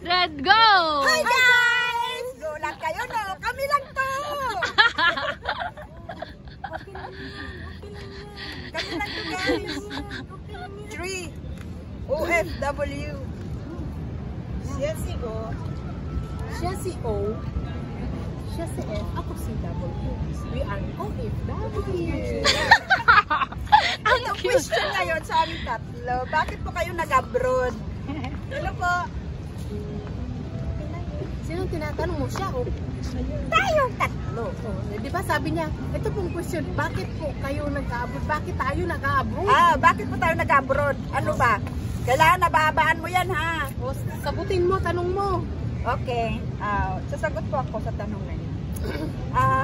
Red, go! Hi guys! Go lang kayo, no? Kami lang to! Kami lang to, guys. 3 OFW. Siya si O. Siya si O. Siya si F. Ako si W. We are OFW. Ang question ngayon sa aming tatlo. Bakit po kayo nag-abroad? Hello po. Sinong tinatanong mo siya? O Tayong tatlo. di ba sabi niya, ito pong question, bakit po kayo nag-abroad? Bakit tayo nag-abroad? Bakit po tayo nag-abroad? Ano ba? Kailangan nababaan mo yan, ha? O, sagutin mo, tanong mo. Okay. Sasagot po ako sa tanong na yun.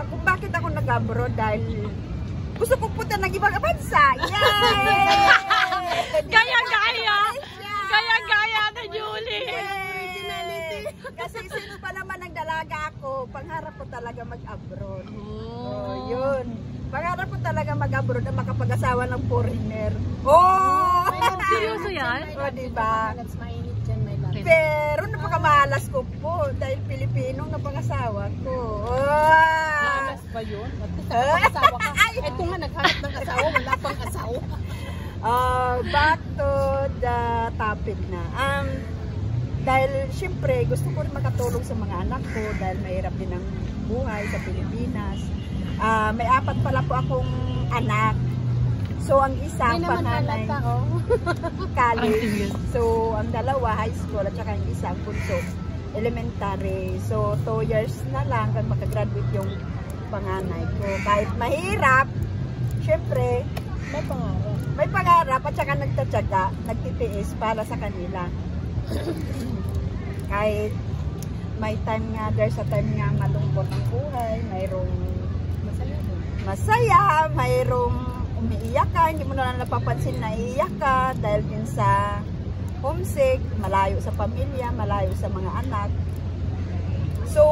Kung bakit ako nag-abroad? Dahil gusto kong punta ng ibang bansa. Yay! Gaya-gaya! Gaya-gaya na Julie! Kasi sino pa naman ang dalaga ako, pangarap ko talaga mag-abroad. Oh. Yun. Pangarap ko talaga mag-abroad na makapag-asawa ng foreigner. Oh! Seryoso yan? O, diba? That's mainit dyan, my love. Pero napakamalas ko po dahil Pilipinong napangasawa ko. Malas ba yun? Nagkakasawa ka. Eto nga, naghanap ng asawa, wala pang asawa. Back to the topic na. Dahil syempre gusto ko rin makatulong sa mga anak ko dahil mahirap din ang buhay sa Pilipinas. May 4 pala po akong anak. So ang isa panganay college. So ang dalawa high school at saka ang isa ang bunso elementary. So 2 years na lang hanggang makagraduate yung panganay ko. Kahit mahirap, syempre May pangarap. may pangarap at saka nagtatyaga, nagtitiis para sa kanila. Kahit may time nga, there's a time nga malungkot ang buhay, mayroong masaya, mayroong umiiyak ka, hindi mo na napapansin na iiyak ka dahil din sa homesick, malayo sa pamilya, malayo sa mga anak. So,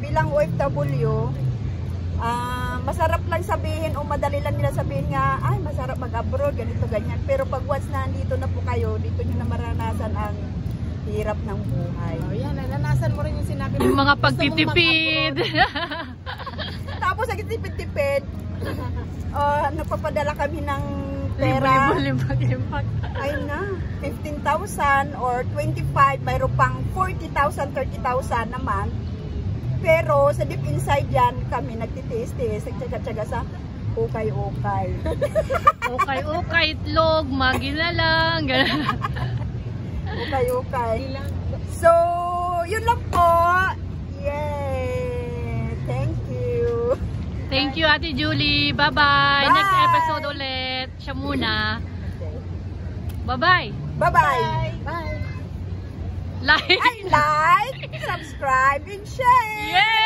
bilang OFW, masarap lang sabihin o madali lang nila sabihin nga, ay masarap mag-abroad, ganito, ganyan. Pero pag once na nandito na po kayo, dito nyo na maranasan ang hirap ng buhay. Oh, yan, naranasan mo rin yung sinabi mo. Yung mga pagtitipid. Tapos nagtitipid-tipid, nagpapadala kami ng pera. Limbag-limbag. Ay na, 15,000 or 25, mayroon pang 40,000, 30,000 naman. Pero sa deep inside yan, kami nagtitiis-tiis, nagtsaga-tsaga sa ukay-ukay. Okay, itlog, magi na lang. Ukay-ukay. So, yun lang po. Yay! Thank you. Thank you, Ate Julie. Bye-bye. Bye. Next episode ulit. Siya muna. Bye-bye. Bye-bye. Bye. Like. Like, subscribe, and share. Yay!